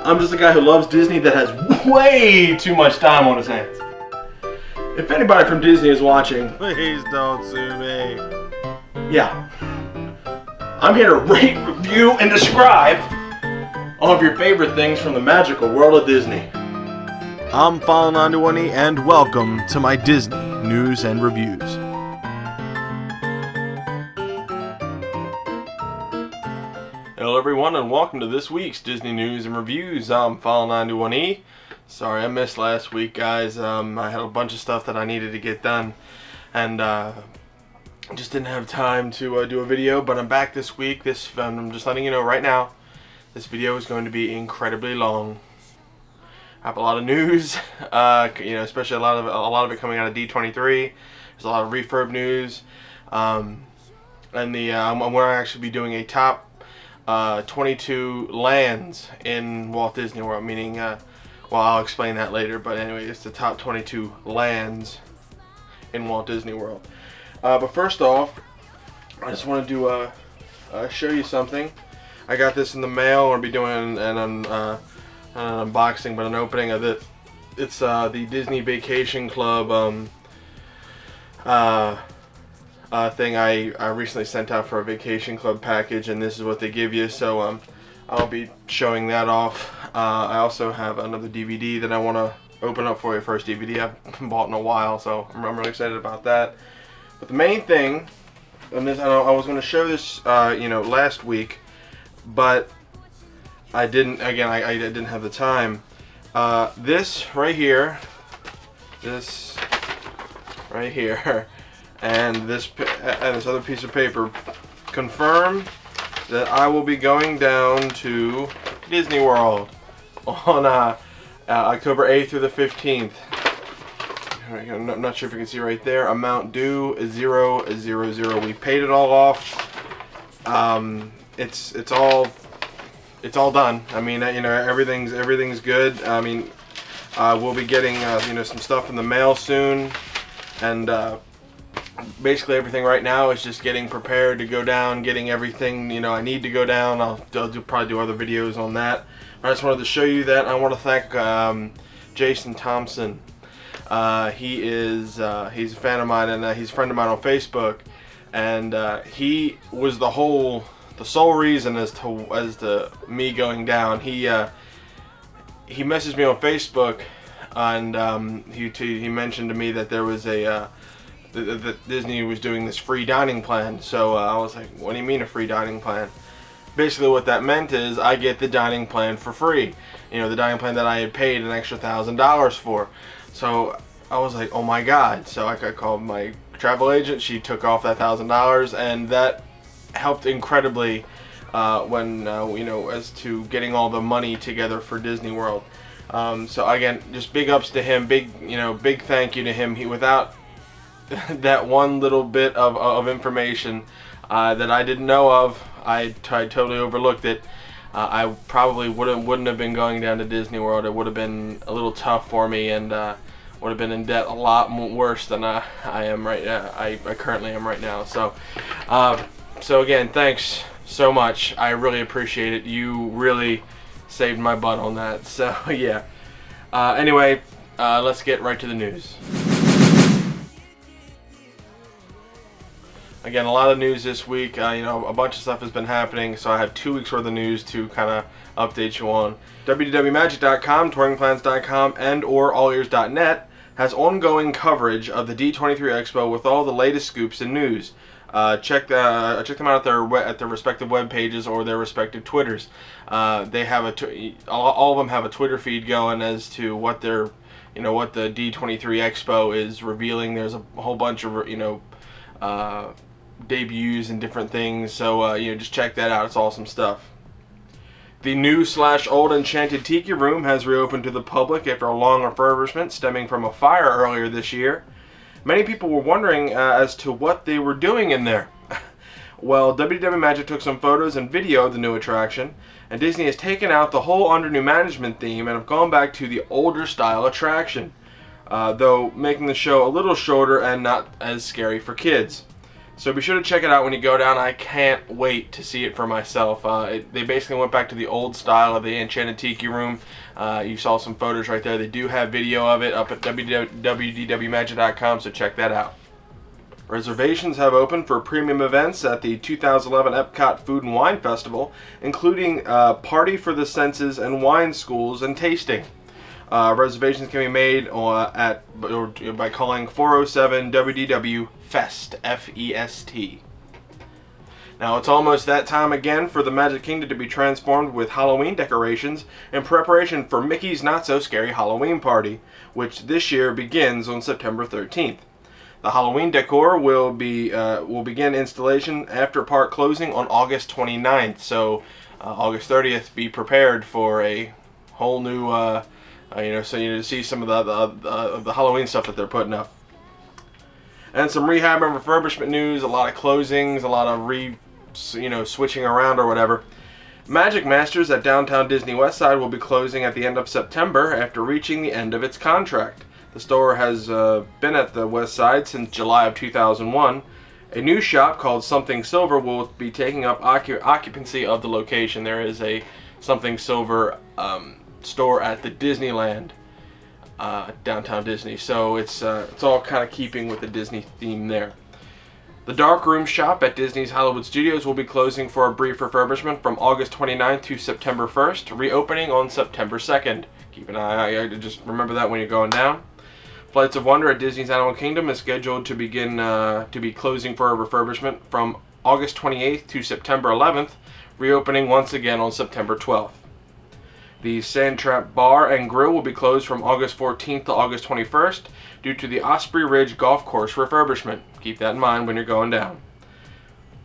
I'm just a guy who loves Disney that has way too much time on his hands. If anybody from Disney is watching, please don't sue me. Yeah. I'm here to rate, review, and describe all of your favorite things from the magical world of Disney. I'm File91e and welcome to my Disney news and reviews. Hello everyone and welcome to this week's Disney News and Reviews. I'm File91e. Sorry I missed last week, guys. I had a bunch of stuff that I needed to get done and just didn't have time to do a video, but I'm back this week. I'm just letting you know right now, this video is going to be incredibly long. I have a lot of news, especially a lot of it coming out of D23. There's a lot of refurb news, and I'm going to actually be doing a top 22 lands in Walt Disney World, meaning, well, I'll explain that later, but anyway, it's the top 22 lands in Walt Disney World. But first off, I just wanted to show you something. I got this in the mail. I'll be doing an unboxing, but an opening of it. It's the Disney Vacation Club thing I recently sent out for a Vacation Club package, and this is what they give you. So I'll be showing that off. I also have another DVD that I want to open up for you. First DVD I've bought in a while, so I'm really excited about that. But the main thing, and this, I was going to show this, last week, but I didn't. Again, I didn't have the time. This right here, and this other piece of paper confirm that I will be going down to Disney World on October 8th through the 15th. I'm not sure if you can see right there. Amount due is 000. We paid it all off. It's all done. I mean, everything's good. I mean, we'll be getting some stuff in the mail soon, and basically everything right now is just getting prepared to go down, getting everything I need to go down. I'll probably do other videos on that. I just wanted to show you that. I want to thank Jason Thompson. He's a fan of mine, and he's a friend of mine on Facebook, and he was the sole reason as to me going down. He messaged me on Facebook, and he mentioned to me that there was that Disney was doing this free dining plan. So I was like, what do you mean a free dining plan? Basically what that meant is I get the dining plan for free. The dining plan that I had paid an extra $1,000 for. So I was like, oh my God. So I called my travel agent. She took off that $1,000, and that helped incredibly when as to getting all the money together for Disney World. So again, just big ups to him. Big thank you to him. Without that one little bit of information that I didn't know of, I totally overlooked it. I probably wouldn't have been going down to Disney World. It would have been a little tough for me, and would have been in debt a lot worse than I am right now. I currently am right now. So again, thanks so much. I really appreciate it. You really saved my butt on that. So yeah. Anyway, let's get right to the news. Again, a lot of news this week. A bunch of stuff has been happening, so I have 2 weeks worth of news to kind of update you on. www.magic.com, touringplans.com, and/or allears.net has ongoing coverage of the D23 Expo with all the latest scoops and news. Check them out at their respective web pages or their respective Twitters. They have all of them have a Twitter feed going as to what their what the D23 Expo is revealing. There's a whole bunch of debuts and different things, so just check that out. It's awesome stuff. The new/old Enchanted Tiki Room has reopened to the public after a long refurbishment stemming from a fire earlier this year. Many people were wondering as to what they were doing in there. Well, WDW Magic took some photos and video of the new attraction, and Disney has taken out the whole under new management theme and have gone back to the older style attraction, though making the show a little shorter and not as scary for kids. So be sure to check it out when you go down. I can't wait to see it for myself. They basically went back to the old style of the Enchanted Tiki Room. You saw some photos right there. They do have video of it up at www.magic.com, so check that out. Reservations have opened for premium events at the 2011 Epcot Food and Wine Festival, including Party for the Senses and wine schools and tasting. Reservations can be made by calling 407-WDW-FEST, F-E-S-T. Now it's almost that time again for the Magic Kingdom to be transformed with Halloween decorations in preparation for Mickey's Not So Scary Halloween Party, which this year begins on September 13th. The Halloween decor will begin installation after park closing on August 29th. So August 30th, be prepared for a whole new, to see some of the Halloween stuff that they're putting up. And some rehab and refurbishment news. A lot of closings, a lot of switching around or whatever. Magic Masters at Downtown Disney Westside will be closing at the end of September after reaching the end of its contract. The store has been at the West Side since July of 2001. A new shop called Something Silver will be taking up occupancy of the location. There is a Something Silver store at the Disneyland, downtown Disney. So it's all kind of keeping with the Disney theme there. The Dark Room shop at Disney's Hollywood Studios will be closing for a brief refurbishment from August 29th to September 1st, reopening on September 2nd. Keep an eye out, just remember that when you're going down. Flights of Wonder at Disney's Animal Kingdom is scheduled to begin to be closing for a refurbishment from August 28th to September 11th, reopening once again on September 12th. The Sand Trap Bar and Grill will be closed from August 14th to August 21st due to the Osprey Ridge Golf Course refurbishment. Keep that in mind when you're going down.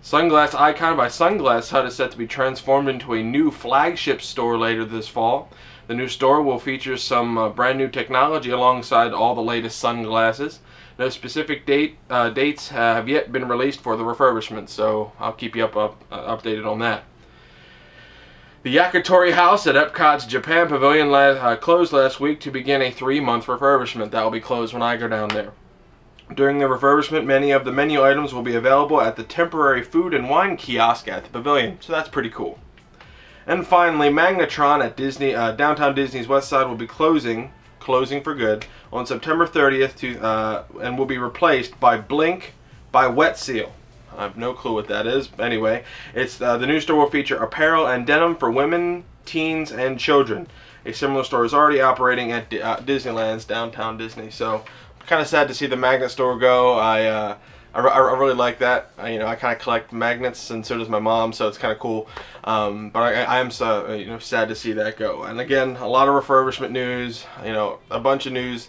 Sunglass Icon by Sunglass Hut is set to be transformed into a new flagship store later this fall. The new store will feature some brand new technology alongside all the latest sunglasses. No specific dates have yet been released for the refurbishment, so I'll keep you updated on that. The Yakitori House at Epcot's Japan Pavilion closed last week to begin a 3-month refurbishment. That will be closed when I go down there. During the refurbishment, many of the menu items will be available at the temporary food and wine kiosk at the pavilion, so that's pretty cool. And finally, Magnetron at Downtown Disney's West Side will be closing for good on September 30th and will be replaced by Blink by Wet Seal. I have no clue what that is. Anyway, it's the new store will feature apparel and denim for women, teens, and children. A similar store is already operating at Disneyland's Downtown Disney. So, I'm kind of sad to see the magnet store go. I really like that. I kind of collect magnets, and so does my mom. So it's kind of cool. But I am so sad to see that go. And again, a lot of refurbishment news. A bunch of news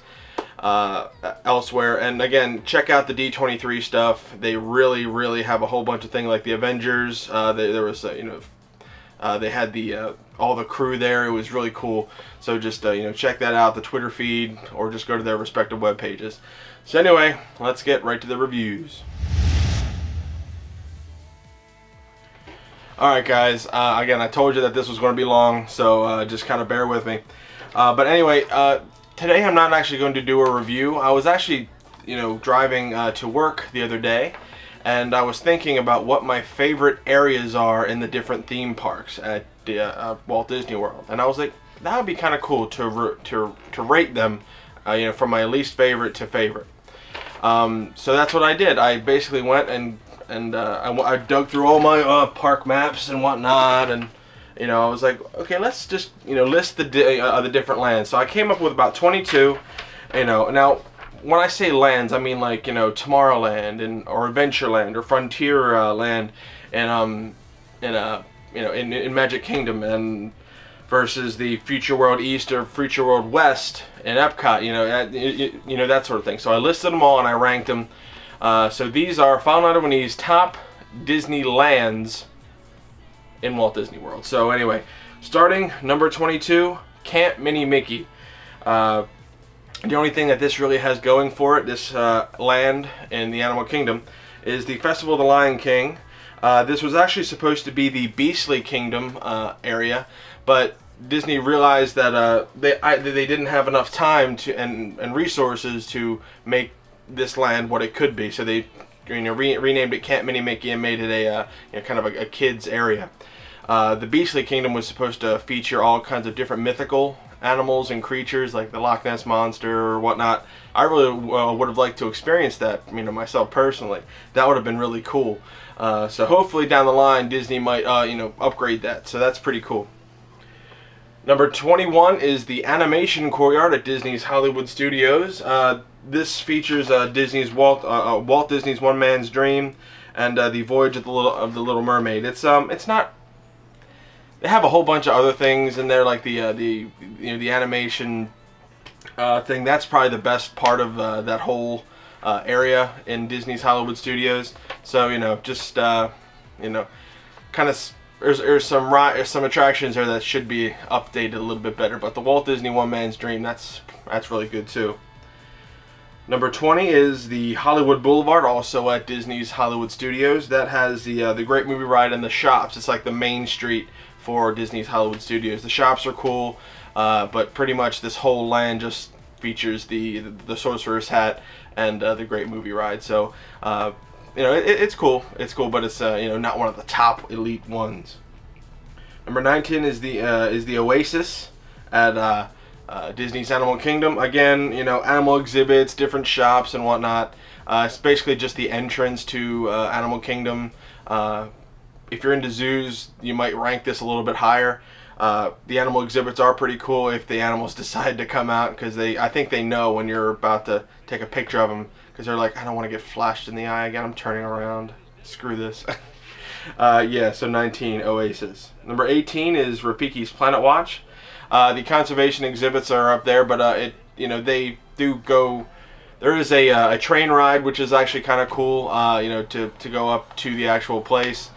elsewhere. And again, check out the D23 stuff. They really have a whole bunch of things like the Avengers. There was they had all the crew there. It was really cool. So just check that out, the Twitter feed, or just go to their respective web pages. So anyway, let's get right to the reviews. Alright guys, again, I told you that this was going to be long, so just kind of bear with me. But anyway, today I'm not actually going to do a review. I was actually, driving to work the other day, and I was thinking about what my favorite areas are in the different theme parks at Walt Disney World. And I was like, that would be kind of cool to rate them, from my least favorite to favorite. So that's what I did. I basically went and I dug through all my park maps and whatnot, and I was like, okay, let's just list the different lands. So I came up with about 22. Now when I say lands, I mean like Tomorrowland or Adventureland or Frontierland, and in Magic Kingdom, and versus the Futureworld East or Futureworld West in Epcot, that sort of thing. So I listed them all and I ranked them. So these are File91e's top Disney lands in Walt Disney World. So anyway, starting number 22, Camp Mini Mickey. The only thing that this really has going for it, this land in the Animal Kingdom, is the Festival of the Lion King. This was actually supposed to be the Beastly Kingdom area, but Disney realized that they didn't have enough time and resources to make this land what it could be, so they renamed it Camp Mini Mickey and made it a kind of a kids area. The Beastly Kingdom was supposed to feature all kinds of different mythical animals and creatures like the Loch Ness Monster or whatnot. I really would have liked to experience that, myself personally. That would have been really cool. So hopefully down the line Disney might upgrade that. So that's pretty cool. Number 21 is the Animation Courtyard at Disney's Hollywood Studios. This features Disney's Walt Disney's One Man's Dream and the Voyage of the Little Mermaid. It's not. They have a whole bunch of other things in there, like the animation thing. That's probably the best part of that whole area in Disney's Hollywood Studios. So just kind of there's some attractions there that should be updated a little bit better. But the Walt Disney One Man's Dream, that's really good too. Number 20 is the Hollywood Boulevard, also at Disney's Hollywood Studios. That has the Great Movie Ride and the shops. It's like the main street for Disney's Hollywood Studios. The shops are cool, but pretty much this whole land just features the Sorcerer's Hat and the Great Movie Ride. So it's cool. It's cool, but it's not one of the top elite ones. Number 19 is the Oasis at Disney's Animal Kingdom. Again, animal exhibits, different shops and whatnot. It's basically just the entrance to Animal Kingdom. If you're into zoos, you might rank this a little bit higher. The animal exhibits are pretty cool if the animals decide to come out, because I think they know when you're about to take a picture of them, because they're like, I don't want to get flashed in the eye again. I'm turning around. Screw this. So 19, Oasis. Number 18 is Rafiki's Planet Watch. The conservation exhibits are up there, but they do go. There is a train ride, which is actually kind of cool. To go up to the actual place.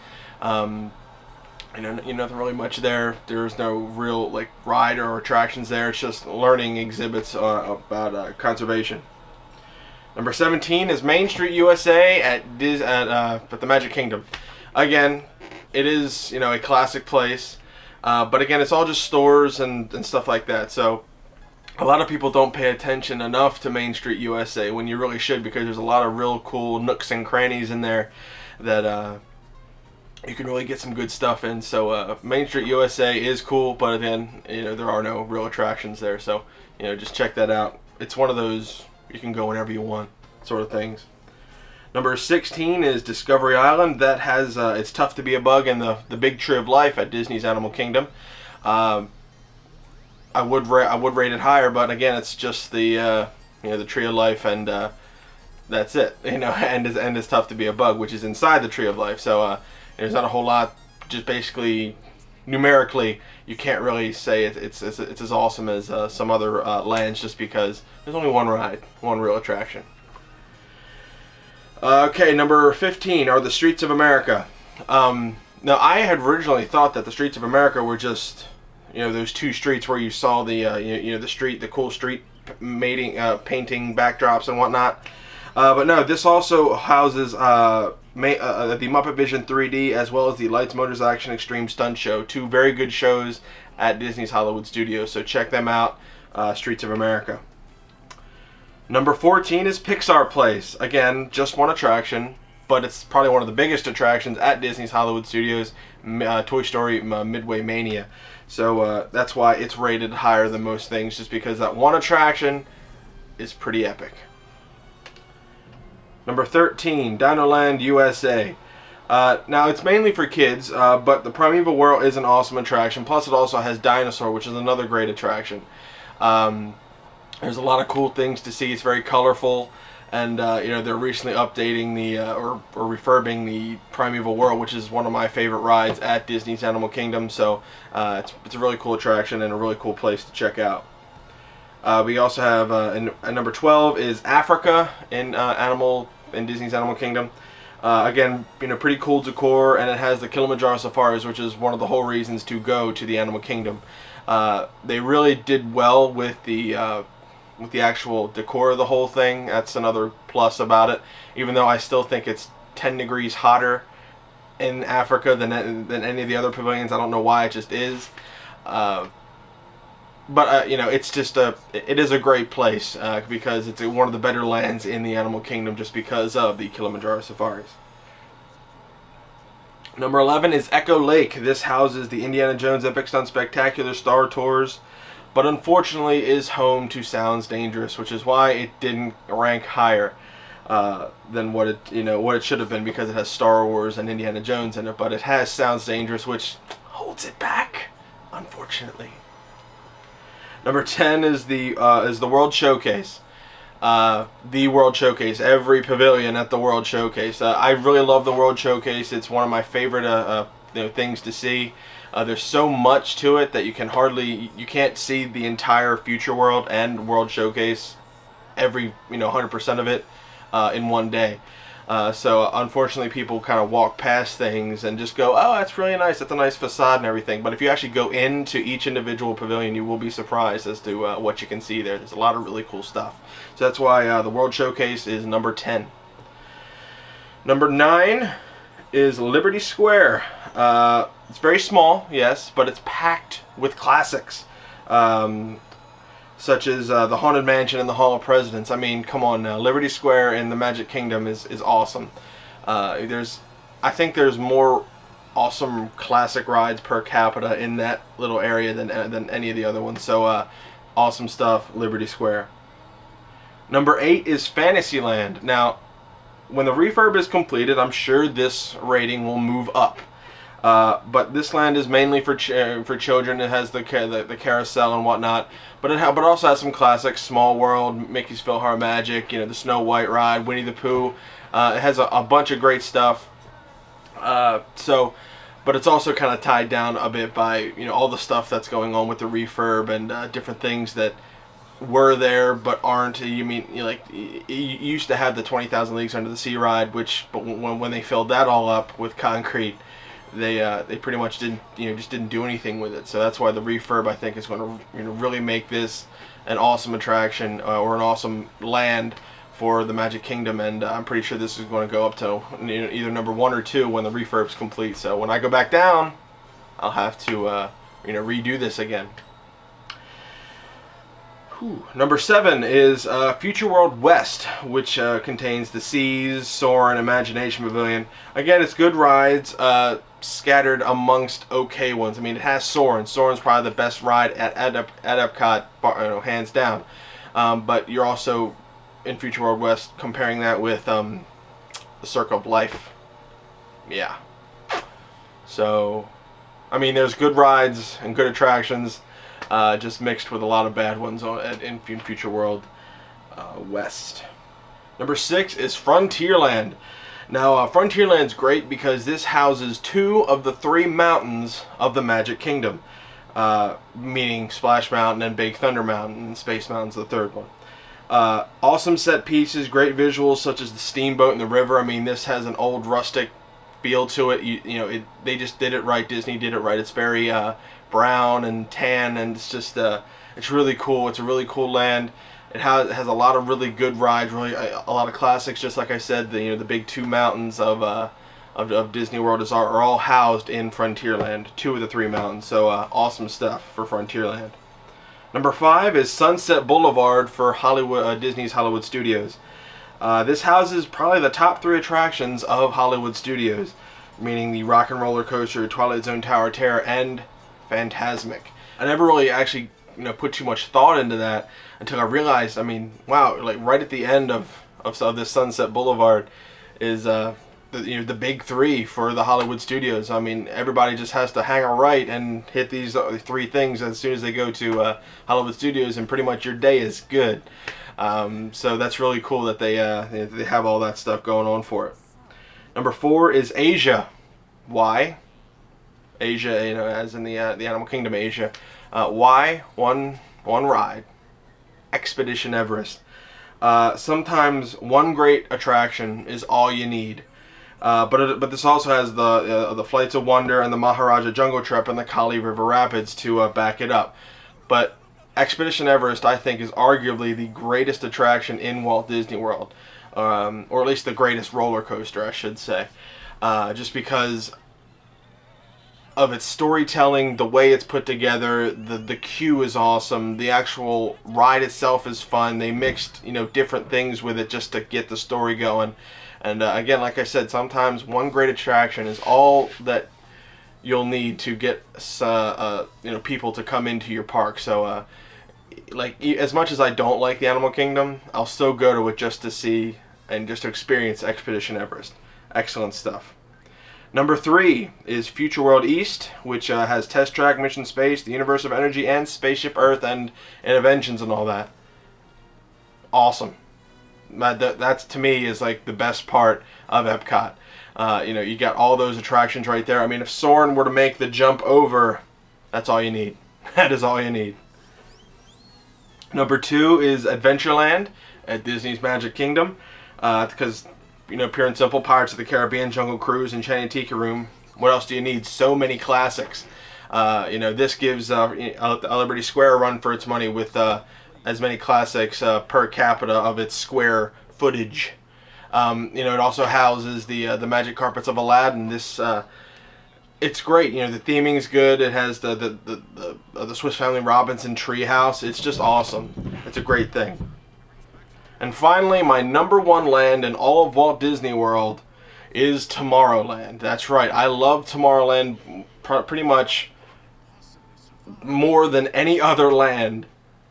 Nothing really much there. There's no real ride or attractions there. It's just learning exhibits about conservation. Number 17 is Main Street USA at the Magic Kingdom. Again, it is a classic place, but again, it's all just stores and stuff like that. So a lot of people don't pay attention enough to Main Street USA when you really should, because there's a lot of real cool nooks and crannies in there that you can really get some good stuff in. So Main Street USA is cool, but again, there are no real attractions there. So just check that out. It's one of those you can go whenever you want sort of things. Number 16 is Discovery Island. That has It's Tough to Be a Bug and the Big Tree of Life at Disney's Animal Kingdom. I would rate it higher, but again, it's just the Tree of Life, and that's it. And it's Tough to Be a Bug, which is inside the Tree of Life. So there's not a whole lot. Just basically, numerically, you can't really say it's as awesome as some other lands, just because there's only one ride, one real attraction. Okay, number 15 are the Streets of America. Now, I had originally thought that the Streets of America were just those two streets where you saw the cool street painting backdrops and whatnot. But no, this also houses the Muppet Vision 3D as well as the Lights, Motors, Action Extreme Stunt Show. Two very good shows at Disney's Hollywood Studios, so check them out, Streets of America. Number 14 is Pixar Place. Again, just one attraction, but it's probably one of the biggest attractions at Disney's Hollywood Studios, Toy Story Midway Mania. So that's why it's rated higher than most things, just because that one attraction is pretty epic. Number 13, Dinoland USA. Now, it's mainly for kids, but the Primeval World is an awesome attraction. Plus, it also has Dinosaur, which is another great attraction. There's a lot of cool things to see. It's very colorful, and they're recently updating or refurbing the Primeval World, which is one of my favorite rides at Disney's Animal Kingdom. So it's a really cool attraction and a really cool place to check out. We also have number 12 is Africa in Disney's Animal Kingdom. Again, pretty cool decor, and it has the Kilimanjaro Safaris, which is one of the whole reasons to go to the Animal Kingdom. They really did well with the actual decor of the whole thing. That's another plus about it. Even though I still think it's 10 degrees hotter in Africa than any of the other pavilions. I don't know why, it just is. but you know, it's just it is a great place because it's one of the better lands in the animal kingdom, just because of the Kilimanjaro safaris. Number 11 is Echo Lake. This houses the Indiana Jones Epic Stunt Spectacular Star Tours, but unfortunately is home to Sounds Dangerous, which is why it didn't rank higher than what it should have been, because it has Star Wars and Indiana Jones in it. But it has Sounds Dangerous, which holds it back, unfortunately. Number 10 is the World Showcase. The World Showcase. Every pavilion at the World Showcase. I really love the World Showcase. It's one of my favorite things to see. There's so much to it that you can't see the entire Future World and World Showcase, every 100% of it in one day. So unfortunately, people kind of walk past things and just go, "Oh, that's really nice. That's a nice facade and everything." But if you actually go into each individual pavilion, you will be surprised as to what you can see there. There's a lot of really cool stuff. So that's why the World Showcase is number 10. Number 9 is Liberty Square. It's very small, yes, but it's packed with classics. Such as the Haunted Mansion and the Hall of Presidents. I mean, come on now. Liberty Square in the Magic Kingdom is awesome. I think there's more awesome classic rides per capita in that little area than any of the other ones. So awesome stuff, Liberty Square. Number 8 is Fantasyland. Now, when the refurb is completed, I'm sure this rating will move up. But this land is mainly for children. It has the carousel and whatnot, but it also has some classics: Small World, Mickey's PhilharMagic, the Snow White ride, Winnie the Pooh. It has a bunch of great stuff. But it's also kind of tied down a bit by all the stuff that's going on with the refurb and different things that were there but aren't. You used to have the 20,000 Leagues Under the Sea ride, but when they filled that all up with concrete, they pretty much didn't do anything with it. So that's why the refurb, I think, is going to really make this an awesome attraction or an awesome land for the Magic Kingdom. And I'm pretty sure this is going to go up to either number 1 or 2 when the refurb's complete. So when I go back down, I'll have to redo this again. Number 7 is Futureworld West, which contains the Seas, Soarin', Imagination Pavilion. Again, it's good rides scattered amongst okay ones. I mean, it has Soarin'. Soarin's probably the best ride at Epcot, hands down. But you're also in Futureworld West comparing that with the Circle of Life. Yeah. So, I mean, there's good rides and good attractions. Just mixed with a lot of bad ones in Futureworld West. Number 6 is Frontierland. Now, Frontierland's great because this houses 2 of the 3 mountains of the Magic Kingdom, meaning Splash Mountain and Big Thunder Mountain, and Space Mountain's the 3rd one. Awesome set pieces, great visuals such as the steamboat in the river. I mean, this has an old rustic feel to it. They just did it right. Disney did it right. It's very brown and tan, and it's just it's really cool. It's a really cool land. It has a lot of really good rides, really a lot of classics. Just like I said, the big 2 mountains of Disney World are all housed in Frontierland. 2 of the 3 mountains. So awesome stuff for Frontierland. Number 5 is Sunset Boulevard for Disney's Hollywood Studios. This houses probably the top 3 attractions of Hollywood Studios, meaning the Rock and Roller Coaster, Twilight Zone Tower of Terror, and Fantasmic. I never really actually put too much thought into that until I realized, I mean, wow, like right at the end of this Sunset Boulevard is the big 3 for the Hollywood Studios. I mean, everybody just has to hang a right and hit these 3 things as soon as they go to Hollywood Studios, and pretty much your day is good. So that's really cool that they have all that stuff going on for it. Number 4 is Asia. Why? Asia, as in the Animal Kingdom, Asia. Why? One ride. Expedition Everest. Sometimes one great attraction is all you need. But this also has the Flights of Wonder and the Maharaja Jungle Trip and the Kali River Rapids to back it up. But Expedition Everest, I think, is arguably the greatest attraction in Walt Disney World, or at least the greatest roller coaster, I should say. Just because of its storytelling, the way it's put together. The queue is awesome. The actual ride itself is fun. They mixed, you know, different things with it just to get the story going. And again, like I said, sometimes one great attraction is all that you'll need to get you know, people to come into your park. So like, as much as I don't like the Animal Kingdom, I'll still go to it just to see and just to experience Expedition Everest. Excellent stuff. Number 3 is Futureworld East, which has Test Track, Mission Space, the Universe of Energy, and Spaceship Earth, and Interventions and all that. Awesome. That's, to me, is like the best part of Epcot. You know, you got all those attractions right there. I mean, if Soarin' were to make the jump over, that's all you need. That is all you need. Number 2 is Adventureland at Disney's Magic Kingdom, because, you know, pure and simple, Pirates of the Caribbean, Jungle Cruise, and Enchanted Tiki Room. What else do you need? So many classics. You know, this gives Liberty Square a run for its money with as many classics per capita of its square footage. You know, it also houses the Magic Carpets of Aladdin. This it's great. You know, the theming is good. It has the Swiss Family Robinson treehouse. It's just awesome. It's a great thing. And finally, my number 1 land in all of Walt Disney World is Tomorrowland. That's right, I love Tomorrowland pretty much more than any other land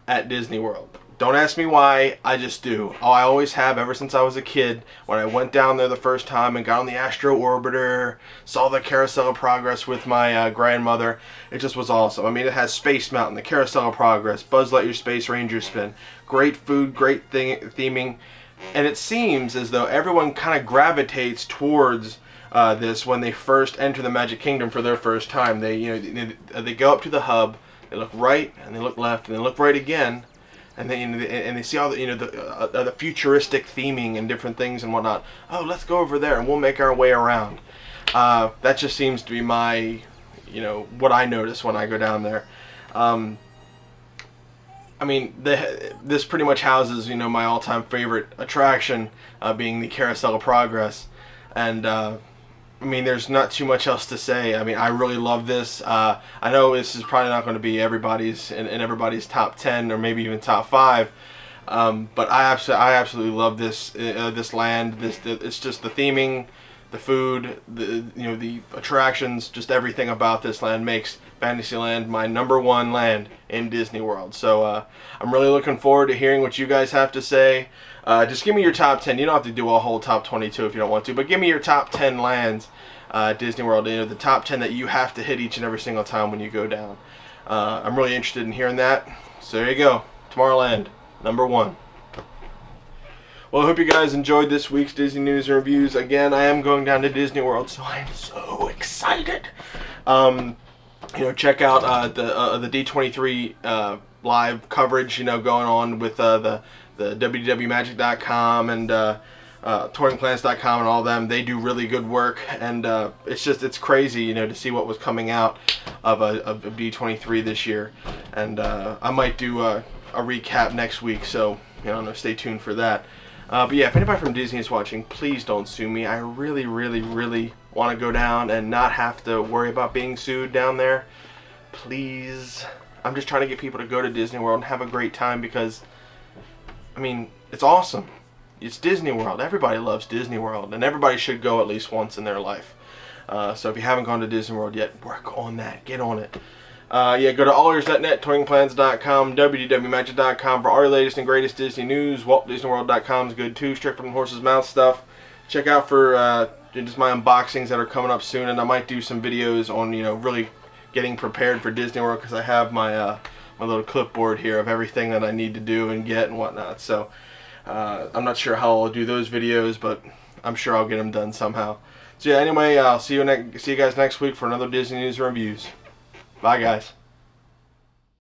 at Disney World. Don't ask me why, I just do. Oh, I always have ever since I was a kid. When I went down there the first time and got on the Astro Orbiter, saw the Carousel of Progress with my grandmother, it just was awesome. I mean, it has Space Mountain, the Carousel of Progress, Buzz Lightyear Space Ranger Spin, great food, great theming, and it seems as though everyone kind of gravitates towards this when they first enter the Magic Kingdom for their first time. They, you know, they go up to the hub, they look right, and they look left, and they look right again. And they see all the, you know, the futuristic theming and different things and whatnot. Oh, let's go over there and we'll make our way around. That just seems to be my, you know, what I notice when I go down there. I mean, this pretty much houses, you know, my all-time favorite attraction, being the Carousel of Progress, and I mean, there's not too much else to say. I mean, I really love this. I know this is probably not going to be everybody's in everybody's top 10 or maybe even top 5, but I absolutely love this this land. It's just the theming, the food, you know, the attractions, just everything about this land makes Fantasyland my number 1 land in Disney World. So I'm really looking forward to hearing what you guys have to say. Just give me your top 10. You don't have to do a whole top 22 if you don't want to, but give me your top 10 lands at Disney World. You know, the top 10 that you have to hit each and every single time when you go down. I'm really interested in hearing that. So there you go. Tomorrowland, number 1. Well, I hope you guys enjoyed this week's Disney News and Reviews. Again, I am going down to Disney World, so I'm so excited. You know, check out the D23 live coverage, you know, going on with the www.magic.com and touringplans.com and all of them. They do really good work, and it's crazy, you know, to see what was coming out of D23 this year. And I might do a recap next week, so, you know, stay tuned for that. But yeah, if anybody from Disney is watching, please don't sue me. I really, really, really want to go down and not have to worry about being sued down there. Please. I'm just trying to get people to go to Disney World and have a great time because, I mean, it's awesome. It's Disney World. Everybody loves Disney World, and everybody should go at least once in their life. So if you haven't gone to Disney World yet, work on that. Get on it. Yeah, go to allears.net, touringplans.com, www.magic.com for all your latest and greatest Disney news. WaltDisneyWorld.com is good too, straight from the horse's mouth stuff. Check out for just my unboxings that are coming up soon, and I might do some videos on, you know, really getting prepared for Disney World, because I have my my little clipboard here of everything that I need to do and get and whatnot. So I'm not sure how I'll do those videos, but I'm sure I'll get them done somehow. So yeah, anyway, I'll see you guys next week for another Disney News and Reviews. Bye, guys.